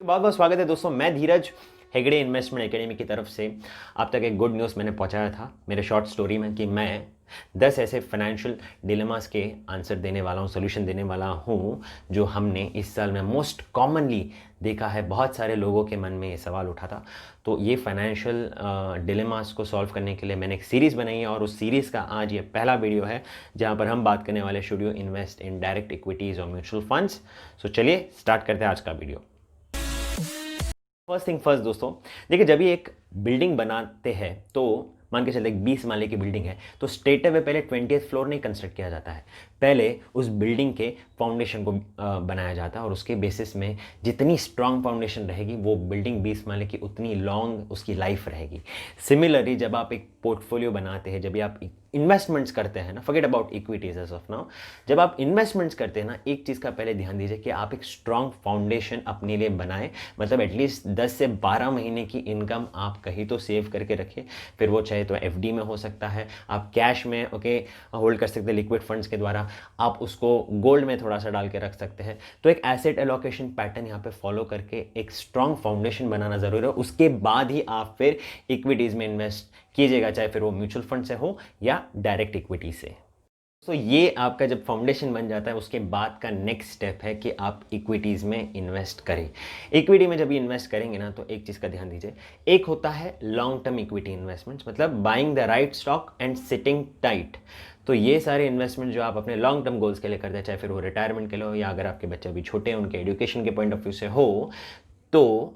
बहुत बहुत स्वागत है दोस्तों। मैं धीरज हेगड़े इन्वेस्टमेंट एकेडमी की तरफ से आप तक एक गुड न्यूज़ मैंने पहुंचाया था मेरे शॉर्ट स्टोरी में कि मैं 10 ऐसे फाइनेंशियल डिलेमास के आंसर देने वाला हूं, सोल्यूशन देने वाला हूं जो हमने इस साल में मोस्ट कॉमनली देखा है। बहुत सारे लोगों के मन में ये सवाल उठा था, तो ये फाइनेंशियल डिलेमास को सॉल्व करने के लिए मैंने एक सीरीज़ बनाई है और उस सीरीज़ का आज ये पहला वीडियो है जहाँ पर हम बात करने वाले should you invest in direct equities और म्यूचुअल फंड्स। सो चलिए स्टार्ट करते हैं आज का वीडियो। फर्स्ट थिंग फर्स्ट दोस्तों, देखिए जब भी एक बिल्डिंग बनाते हैं तो मान के चलते एक 20 माले की बिल्डिंग है तो स्ट्रेट अवे पहले 20th फ्लोर नहीं कंस्ट्रक्ट किया जाता है। पहले उस बिल्डिंग के फाउंडेशन को बनाया जाता है और उसके बेसिस में जितनी स्ट्रांग फाउंडेशन रहेगी वो बिल्डिंग 20 माले की उतनी लॉन्ग उसकी लाइफ रहेगी। सिमिलरली जब आप एक पोर्टफोलियो बनाते हैं, जब भी आप इन्वेस्टमेंट्स करते हैं ना, forget about equities as of now, जब आप इन्वेस्टमेंट्स करते हैं ना, एक चीज़ का पहले ध्यान दीजिए कि आप एक स्ट्रांग फाउंडेशन अपने लिए बनाएं। मतलब एटलीस्ट 10 से 12 महीने की इनकम आप कहीं तो सेव करके रखें। फिर वो चाहे तो एफडी में हो सकता है, आप कैश में होल्ड कर सकते हैं लिक्विड फंड्स के द्वारा, आप उसको गोल्ड में थोड़ा सा डाल के रख सकते हैं। तो एक एसेट एलोकेशन पैटर्न यहाँ पे फॉलो करके एक स्ट्रांग फाउंडेशन बनाना ज़रूरी है। उसके बाद ही आप फिर इक्विटीज़ में इन्वेस्ट कीजिएगा, चाहे फिर वो म्यूचुअल फंड से हो या डायरेक्ट इक्विटी से। तो ये आपका जब फाउंडेशन बन जाता है उसके बाद का नेक्स्ट स्टेप है कि आप इक्विटीज़ में इन्वेस्ट करें। इक्विटी में जब भी इन्वेस्ट करेंगे ना तो एक चीज़ का ध्यान दीजिए, एक होता है लॉन्ग टर्म इक्विटी इन्वेस्टमेंट्स, मतलब buying the right stock and sitting tight. तो ये सारे इन्वेस्टमेंट जो आप अपने लॉन्ग टर्म गोल्स के लिए करते हैं, चाहे फिर वो रिटायरमेंट के लिए हो या अगर आपके बच्चे अभी छोटे हैं उनके एजुकेशन के पॉइंट ऑफ व्यू से हो, तो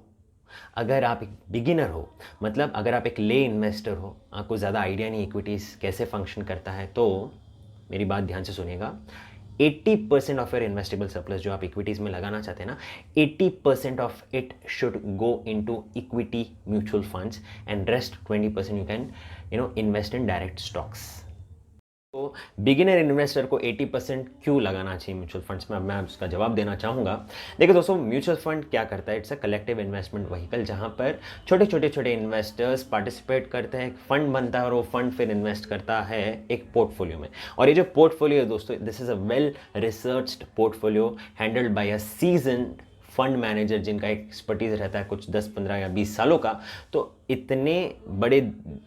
अगर आप एक बिगिनर हो, मतलब अगर आप एक ले इन्वेस्टर हो, आपको ज़्यादा आइडिया नहीं इक्विटीज़ कैसे फंक्शन करता है, तो मेरी बात ध्यान से सुनिएगा। 80% ऑफ योर इन्वेस्टेबल सरप्लस जो आप इक्विटीज़ में लगाना चाहते हैं ना, 80% of it should go into equity mutual funds and rest 20% you can invest in direct stocks. तो बिगिनर इन्वेस्टर को 80% क्यों लगाना चाहिए म्यूचुअल फंड्स में, अब मैं उसका जवाब देना चाहूँगा। देखिए दोस्तों, म्यूचुअल फंड क्या करता है, it's a collective investment vehicle जहाँ पर छोटे इन्वेस्टर्स पार्टिसिपेट करते हैं, एक फंड बनता है और वो फंड फिर इन्वेस्ट करता है एक पोर्टफोलियो में। और ये जो पोर्टफोलियो है दोस्तों, this is a well researched portfolio handled by a seasoned fund manager जिनका एक्सपर्टीज़ रहता है कुछ 10, 15 या 20 सालों का। तो इतने बड़े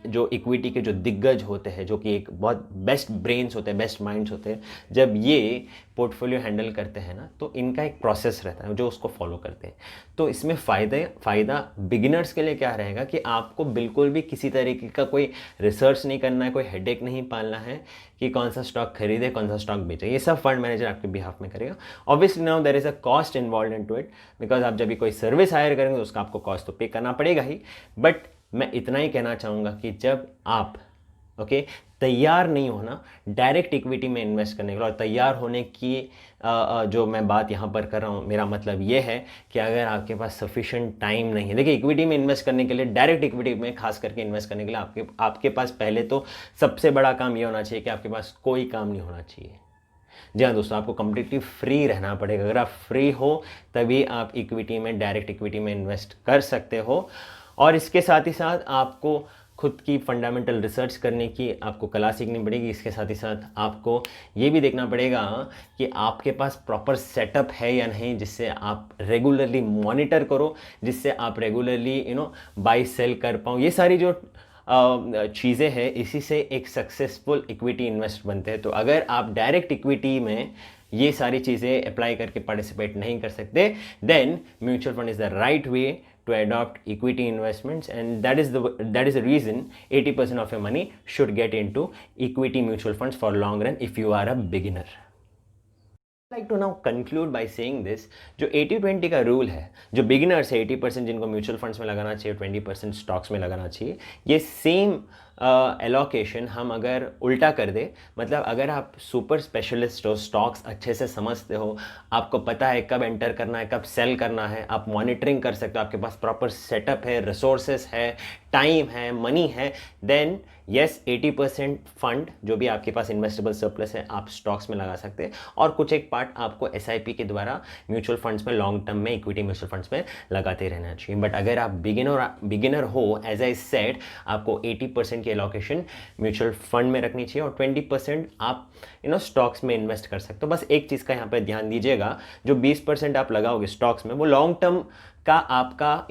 जो इक्विटी के जो दिग्गज होते हैं, जो कि एक बहुत बेस्ट ब्रेन्स होते हैं, बेस्ट माइंड्स होते हैं, जब ये पोर्टफोलियो हैंडल करते हैं ना तो इनका एक प्रोसेस रहता है जो उसको फॉलो करते हैं। तो इसमें फ़ायदा बिगिनर्स के लिए क्या रहेगा कि आपको बिल्कुल भी किसी तरीके का कोई रिसर्च नहीं करना है, कोई हेडेक नहीं पालना है कि कौन सा स्टॉक खरीदे कौन सा स्टॉक बेचे, ये सब फंड मैनेजर आपके बिहाफ में करेगा। Obviously now there is a cost involve into it, because आप जब भी कोई सर्विस हायर करेंगे तो उसका आपको कॉस्ट तो पे करना पड़ेगा ही। बट मैं इतना ही कहना चाहूँगा कि जब आप तैयार नहीं हो ना डायरेक्ट इक्विटी में इन्वेस्ट करने के लिए, और तैयार होने की जो मैं बात यहाँ पर कर रहा हूँ, मेरा मतलब ये है कि अगर आपके पास सफिशिएंट टाइम नहीं है, देखिए इक्विटी में इन्वेस्ट करने के लिए, डायरेक्ट इक्विटी में खास करके इन्वेस्ट करने के लिए आपके पास पहले तो सबसे बड़ा काम ये होना चाहिए कि आपके पास कोई काम नहीं होना चाहिए। जी हाँ दोस्तों, आपको कम्प्लीटली फ्री रहना पड़ेगा। अगर आप फ्री हो तभी आप इक्विटी में, डायरेक्ट इक्विटी में इन्वेस्ट कर सकते हो। और इसके साथ ही साथ आपको खुद की फंडामेंटल रिसर्च करने की आपको कला सीखनी पड़ेगी। इसके साथ ही साथ आपको ये भी देखना पड़ेगा कि आपके पास प्रॉपर सेटअप है या नहीं, जिससे आप रेगुलरली मॉनिटर करो, जिससे आप रेगुलरली बाई सेल कर पाओ। ये सारी जो चीज़ें हैं, इसी से एक सक्सेसफुल इक्विटी इन्वेस्ट बनते हैं। तो अगर आप डायरेक्ट इक्विटी में ये सारी चीज़ें अप्लाई करके पार्टिसिपेट नहीं कर सकते, then mutual fund is the right way to adopt equity investments, and that is the reason 80% of your money should get into equity mutual funds for long run if you are a beginner. Like to now conclude by saying this, जो 80-20 का rule है, जो beginners है 80% जिनको mutual funds में लगाना चाहिए, 20% stocks में लगाना चाहिए, ये सेम एलोकेशन हम अगर उल्टा कर दे, मतलब अगर आप सुपर स्पेशलिस्ट हो, स्टॉक्स अच्छे से समझते हो, आपको पता है कब एंटर करना है, कब सेल करना है, आप मॉनिटरिंग कर सकते हो, आपके पास प्रॉपर सेटअप है, रिसोर्सेस है, टाइम है, मनी है, देन यस 80% फंड जो भी आपके पास इन्वेस्टेबल सरप्लस है आप स्टॉक्स में लगा सकते हैं, और कुछ एक पार्ट आपको एसआईपी के द्वारा म्यूचुअल फंड्स में, लॉन्ग टर्म में इक्विटी म्यूचुअल फंड्स में लगाते रहना चाहिए। बट अगर आप बिगिनर हो, एज आई सेड, आपको 80% की एलोकेशन म्यूचुअल फंड में रखनी चाहिए और 20% आप स्टॉक्स में इन्वेस्ट कर सकते हो। बस एक चीज़ का यहाँ पर ध्यान दीजिएगा, जो 20% आप लगाओगे स्टॉक्स में, वो लॉन्ग टर्म का आपका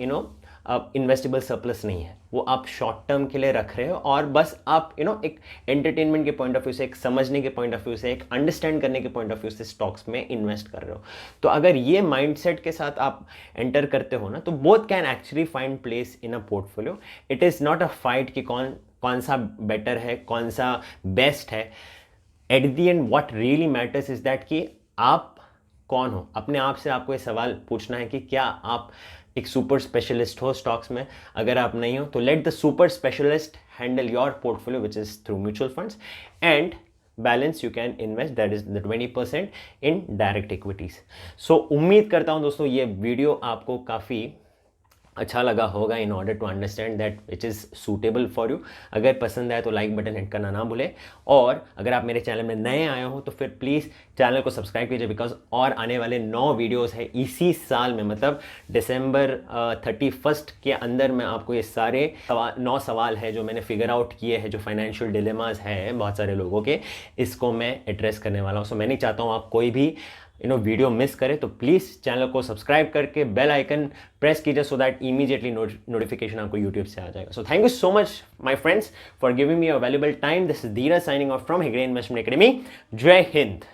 इन्वेस्टेबल सरप्लस नहीं है, वो आप शॉर्ट टर्म के लिए रख रहे हो और बस आप एक एंटरटेनमेंट के पॉइंट ऑफ व्यू से, एक समझने के पॉइंट ऑफ व्यू से, एक अंडरस्टैंड करने के पॉइंट ऑफ व्यू से स्टॉक्स में इन्वेस्ट कर रहे हो। तो अगर ये माइंडसेट के साथ आप एंटर करते हो ना, तो both can actually find place in a portfolio. It is not a fight कि कौन सा बेटर है, कौन सा बेस्ट है। At the end what really matters is that कि आप कौन हो। अपने आप से आपको ये सवाल पूछना है कि क्या आप एक सुपर स्पेशलिस्ट हो स्टॉक्स में। अगर आप नहीं हो तो let the super specialist handle your portfolio which is through mutual funds, and balance you can invest, that is the 20% in direct equities. So उम्मीद करता हूं दोस्तों ये वीडियो आपको काफ़ी अच्छा लगा होगा in order to understand that which is suitable for you. अगर पसंद आए तो लाइक बटन हिट करना ना भूलें, और अगर आप मेरे चैनल में नए आए हो तो फिर प्लीज़ चैनल को सब्सक्राइब कीजिए, बिकॉज और आने वाले 9 वीडियोस है इसी साल में, मतलब दिसंबर 31 के अंदर मैं आपको ये सारे 9 सवाल है जो मैंने फिगर आउट किए हैं, जो फाइनेंशियल डिलेमास है बहुत सारे लोगों के, इसको मैं एड्रेस करने वाला हूँ। सो मैं नहीं चाहता हूँ आप कोई भी वीडियो मिस करें, तो प्लीज़ चैनल को सब्सक्राइब करके बेल आइकन प्रेस कीजिए सो दैट इमीडिएटली नोटिफिकेशन आपको यूट्यूब से आ जाएगा। So thank you so much my friends for giving me your valuable time. This is Dheeraj signing off from Hegde investment academy. जय हिंद।